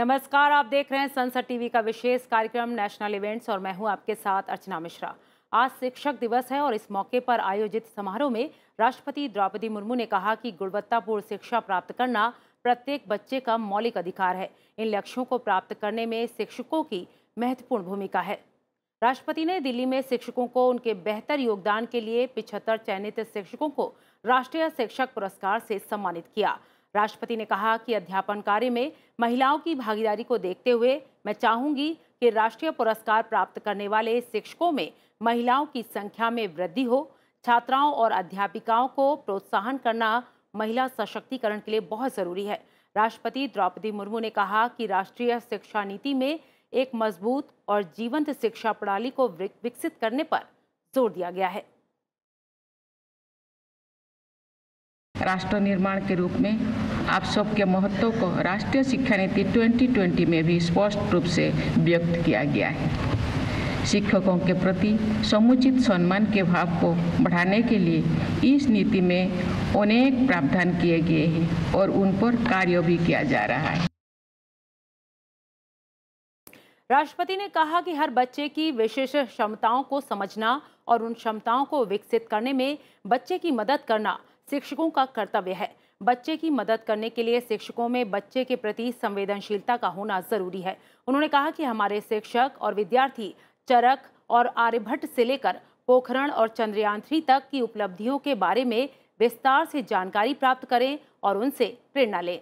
नमस्कार, आप देख रहे हैं संसद टीवी का विशेष कार्यक्रम नेशनल इवेंट्स और मैं हूं आपके साथ अर्चना मिश्रा। आज शिक्षक दिवस है और इस मौके पर आयोजित समारोह में राष्ट्रपति द्रौपदी मुर्मू ने कहा कि गुणवत्तापूर्ण शिक्षा प्राप्त करना प्रत्येक बच्चे का मौलिक अधिकार है। इन लक्ष्यों को प्राप्त करने में शिक्षकों की महत्वपूर्ण भूमिका है। राष्ट्रपति ने दिल्ली में शिक्षकों को उनके बेहतर योगदान के लिए 75 चयनित शिक्षकों को राष्ट्रीय शिक्षक पुरस्कार से सम्मानित किया। राष्ट्रपति ने कहा कि अध्यापन कार्य में महिलाओं की भागीदारी को देखते हुए मैं चाहूंगी कि राष्ट्रीय पुरस्कार प्राप्त करने वाले शिक्षकों में महिलाओं की संख्या में वृद्धि हो। छात्राओं और अध्यापिकाओं को प्रोत्साहन करना महिला सशक्तिकरण के लिए बहुत जरूरी है। राष्ट्रपति द्रौपदी मुर्मू ने कहा कि राष्ट्रीय शिक्षा नीति में एक मजबूत और जीवंत शिक्षा प्रणाली को विकसित करने पर जोर दिया गया है। राष्ट्र निर्माण के रूप में आप सबके महत्व को राष्ट्रीय शिक्षा नीति 2020 में भी स्पष्ट रूप से व्यक्त किया गया है। शिक्षकों के प्रति समुचित सम्मान के भाव को बढ़ाने के लिए इस नीति में अनेक प्रावधान किए गए हैं और उन पर कार्य भी किया जा रहा है। राष्ट्रपति ने कहा कि हर बच्चे की विशेष क्षमताओं को समझना और उन क्षमताओं को विकसित करने में बच्चे की मदद करना शिक्षकों का कर्तव्य है। बच्चे की मदद करने के लिए शिक्षकों में बच्चे के प्रति संवेदनशीलता का होना जरूरी है। उन्होंने कहा कि हमारे शिक्षक और विद्यार्थी चरक और आर्यभट्ट से लेकर पोखरण और चंद्रयान 3 तक की उपलब्धियों के बारे में विस्तार से जानकारी प्राप्त करें और उनसे प्रेरणा लें।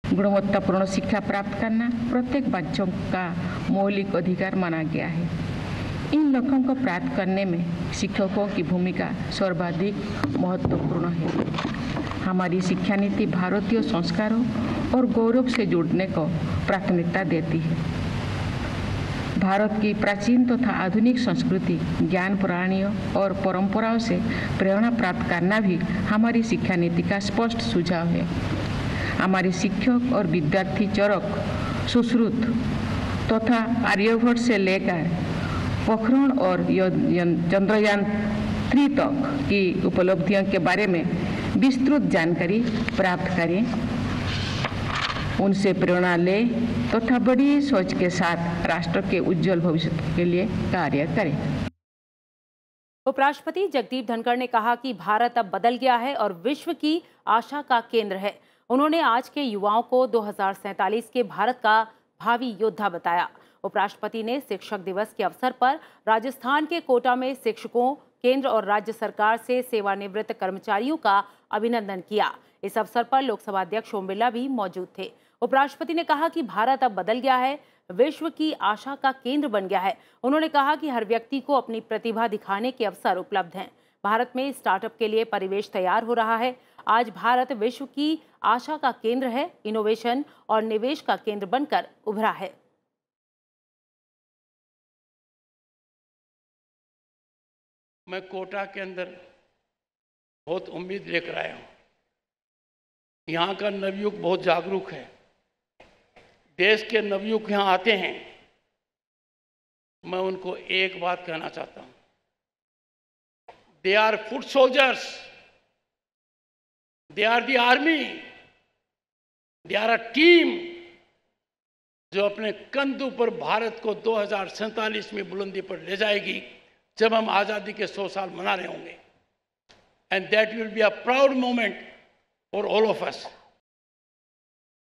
गुणवत्तापूर्ण शिक्षा प्राप्त करना प्रत्येक बच्चों का मौलिक अधिकार माना गया है। इन लक्ष्यों को प्राप्त करने में शिक्षकों की भूमिका सर्वाधिक महत्वपूर्ण है। हमारी शिक्षा नीति भारतीय संस्कारों और गौरव से जुड़ने को प्राथमिकता देती है। भारत की प्राचीन तथा आधुनिक संस्कृति, ज्ञान प्रणालियों और परंपराओं से प्रेरणा प्राप्त करना भी हमारी शिक्षा नीति का स्पष्ट सुझाव है। हमारे शिक्षक और विद्यार्थी चरक, सुश्रुत तथा आर्यभट्ट से लेकर पोखरण और चंद्रयान 3 तक की उपलब्धियों के बारे में विस्तृत जानकारी प्राप्त करें, उनसे प्रेरणा लें तथा बड़ी सोच के साथ राष्ट्र के उज्जवल भविष्य के लिए कार्य करें। उपराष्ट्रपति जगदीप धनखड़ ने कहा कि भारत अब बदल गया है और विश्व की आशा का केंद्र है। उन्होंने आज के युवाओं को 2047 के भारत का भावी योद्धा बताया। उपराष्ट्रपति ने शिक्षक दिवस के अवसर पर राजस्थान के कोटा में शिक्षकों, केंद्र और राज्य सरकार से सेवानिवृत्त कर्मचारियों का अभिनंदन किया। इस अवसर पर लोकसभा अध्यक्ष ओम बिरला भी मौजूद थे। उपराष्ट्रपति ने कहा कि भारत अब बदल गया है, विश्व की आशा का केंद्र बन गया है। उन्होंने कहा कि हर व्यक्ति को अपनी प्रतिभा दिखाने के अवसर उपलब्ध हैं। भारत में स्टार्टअप के लिए परिवेश तैयार हो रहा है। आज भारत विश्व की आशा का केंद्र है, इनोवेशन और निवेश का केंद्र बनकर उभरा है। मैं कोटा के अंदर बहुत उम्मीद लेकर आया हूँ। यहाँ का नवयुग बहुत जागरूक है। देश के नवयुग यहाँ आते हैं। मैं उनको एक बात कहना चाहता हूँ, they are foot soldiers, they are the army, they are a team जो अपने कंधों पर भारत को 2047 में बुलंदी पर ले जाएगी, जब हम आज़ादी के 100 साल मना रहे होंगे। And that will be a proud moment for all of us.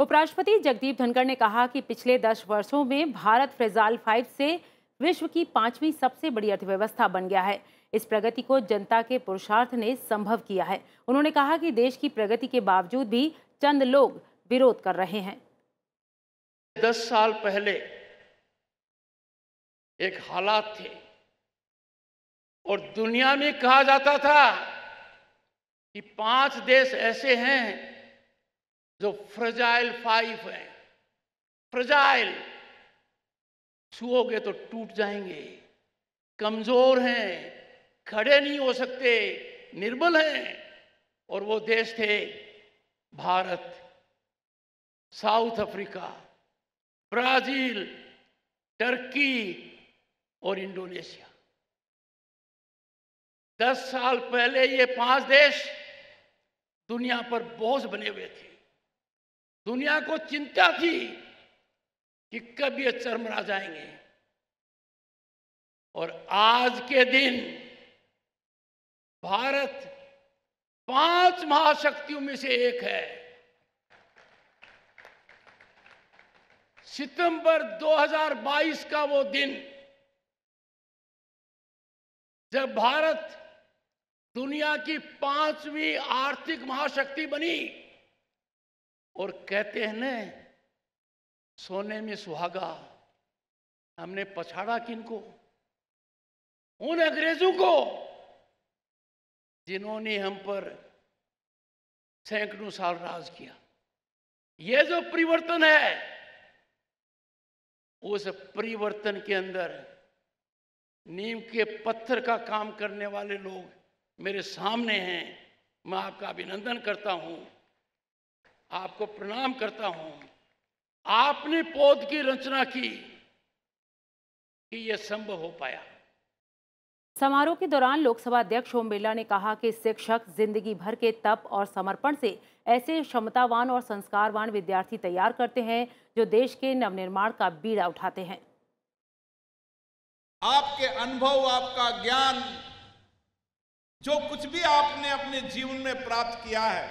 उपराष्ट्रपति जगदीप धनखड़ ने कहा कि पिछले 10 वर्षों में भारत फ्रेजाइल 5 से विश्व की 5वीं सबसे बड़ी अर्थव्यवस्था बन गया है। इस प्रगति को जनता के पुरुषार्थ ने संभव किया है। उन्होंने कहा कि देश की प्रगति के बावजूद भी चंद लोग विरोध कर रहे हैं। 10 साल पहले एक हालात थे और दुनिया में कहा जाता था कि 5 देश ऐसे हैं जो फ्रेजाइल 5 हैं। फ्रेजाइल, छुओगे तो टूट जाएंगे, कमजोर हैं, खड़े नहीं हो सकते, निर्बल हैं। और वो देश थे Bharat, south Africa, Brazil, Turkey और इंडोनेशिया। 10 साल पहले ये 5 देश दुनिया पर बोझ बने हुए थे। दुनिया को चिंता थी कि कब ये चरमरा जाएंगे, और आज के दिन भारत 5 महाशक्तियों में से एक है। सितंबर 2022 का वो दिन जब भारत दुनिया की 5वीं आर्थिक महाशक्ति बनी, और कहते हैं न, सोने में सुहागा, हमने पछाड़ा किनको? उन अंग्रेजों को जिन्होंने हम पर सैकड़ों साल राज किया। ये जो परिवर्तन है, उस परिवर्तन के अंदर नीम के पत्थर का काम करने वाले लोग मेरे सामने हैं। मैं आपका अभिनंदन करता हूं, आपको प्रणाम करता हूं। आपने पौध की रचना की कि यह संभव हो पाया। समारोह के दौरान लोकसभा अध्यक्ष ओम बिरला ने कहा कि शिक्षक जिंदगी भर के तप और समर्पण से ऐसे क्षमतावान और संस्कारवान विद्यार्थी तैयार करते हैं जो देश के नवनिर्माण का बीड़ा उठाते हैं। आपके अनुभव, आपका ज्ञान, जो कुछ भी आपने अपने जीवन में प्राप्त किया है,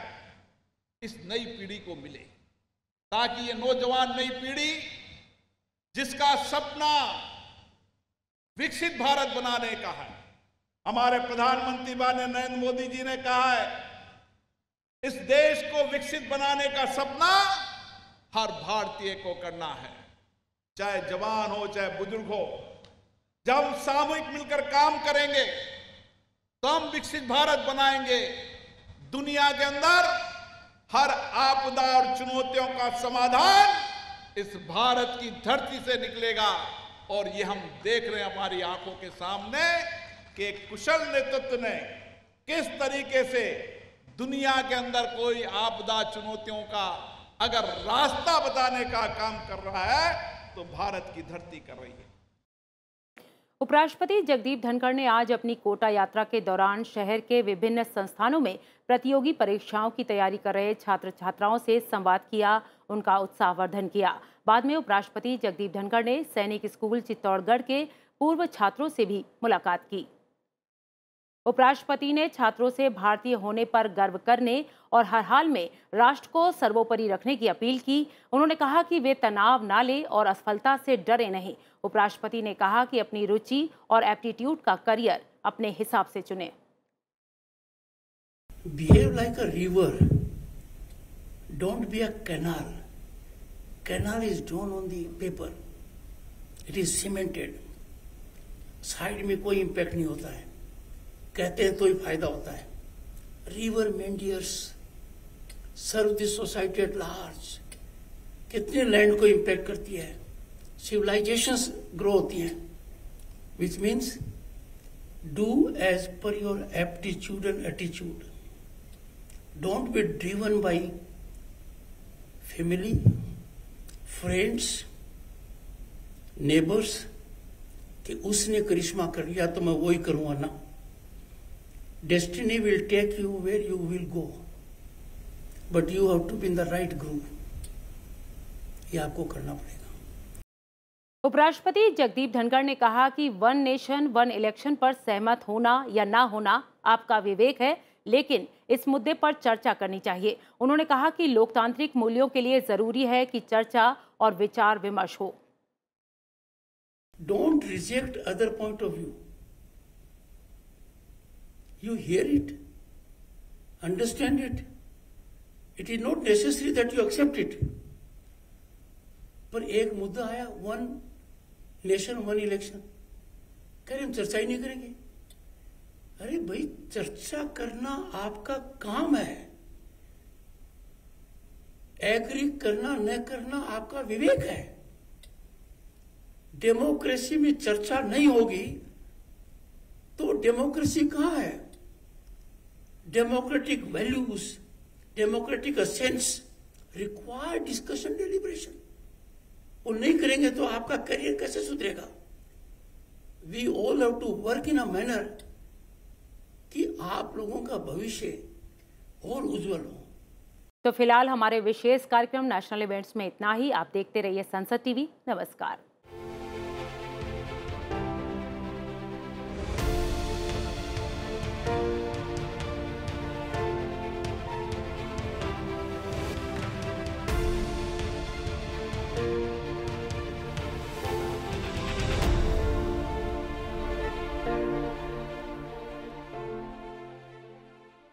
इस नई पीढ़ी को मिले, ताकि ये नौजवान नई पीढ़ी जिसका सपना विकसित भारत बनाने का है, हमारे प्रधानमंत्री माननीय नरेंद्र मोदी जी ने कहा है, इस देश को विकसित बनाने का सपना हर भारतीय को करना है, चाहे जवान हो चाहे बुजुर्ग हो। जब हम सामूहिक मिलकर काम करेंगे तो हम विकसित भारत बनाएंगे। दुनिया के अंदर हर आपदा और चुनौतियों का समाधान इस भारत की धरती से निकलेगा, और ये हम देख रहे हैं हमारी आंखों के सामने कि एक कुशल नेतृत्व ने किस तरीके से दुनिया के अंदर कोई आपदा चुनौतियों का अगर रास्ता बताने का काम कर रहा है तो भारत की धरती कर रही है। उपराष्ट्रपति जगदीप धनखड़ ने आज अपनी कोटा यात्रा के दौरान शहर के विभिन्न संस्थानों में प्रतियोगी परीक्षाओं की तैयारी कर रहे छात्र छात्राओं से संवाद किया, उनका उत्साहवर्धन किया। बाद में उपराष्ट्रपति जगदीप धनखड़ ने सैनिक स्कूल चित्तौड़गढ़ के पूर्व छात्रों से भी मुलाकात की। उपराष्ट्रपति ने छात्रों से भारतीय होने पर गर्व करने और हर हाल में राष्ट्र को सर्वोपरि रखने की अपील की। उन्होंने कहा कि वे तनाव ना लें और असफलता से डरे नहीं। उपराष्ट्रपति ने कहा कि अपनी रुचि और एप्टीट्यूड का करियर अपने हिसाब से चुनें। Behave like a river. Don't be a canal. Canal is drawn on the paper. It is cemented. Side में कोई इम्पैक्ट नहीं होता है, कहते हैं तो ही फायदा होता है। River meanders serve the society at large. कितने लैंड को इम्पैक्ट करती है, सिविलाइजेशंस ग्रो होती हैं, which means do as per your aptitude and attitude. Don't be driven by family, friends, neighbours कि उसने करिश्मा कर लिया तो मैं वही करूंगा ना। Destiny will take you where you will go, but you have to be in the right group. ये आपको करना पड़ेगा। उपराष्ट्रपति जगदीप धनखड़ ने कहा कि वन नेशन वन इलेक्शन पर सहमत होना या ना होना आपका विवेक है, लेकिन इस मुद्दे पर चर्चा करनी चाहिए। उन्होंने कहा कि लोकतांत्रिक मूल्यों के लिए जरूरी है कि चर्चा और विचार विमर्श हो। Don't reject other point of view. You hear it, understand it. It is not necessary that you accept it. पर एक मुद्दा आया, वन नेशन वन इलेक्शन, कह रहे हम चर्चा ही नहीं करेंगे। अरे भाई, चर्चा करना आपका काम है, एग्री करना न करना आपका विवेक है। डेमोक्रेसी में चर्चा नहीं होगी तो डेमोक्रेसी कहां है? Democratic values, democratic sense require discussion, deliberation. वो नहीं करेंगे तो आपका करियर कैसे सुधरेगा? We all have to work in a manner कि आप लोगों का भविष्य और उज्जवल हो। तो फिलहाल हमारे विशेष कार्यक्रम नेशनल इवेंट्स में इतना ही। आप देखते रहिए संसद टीवी। नमस्कार।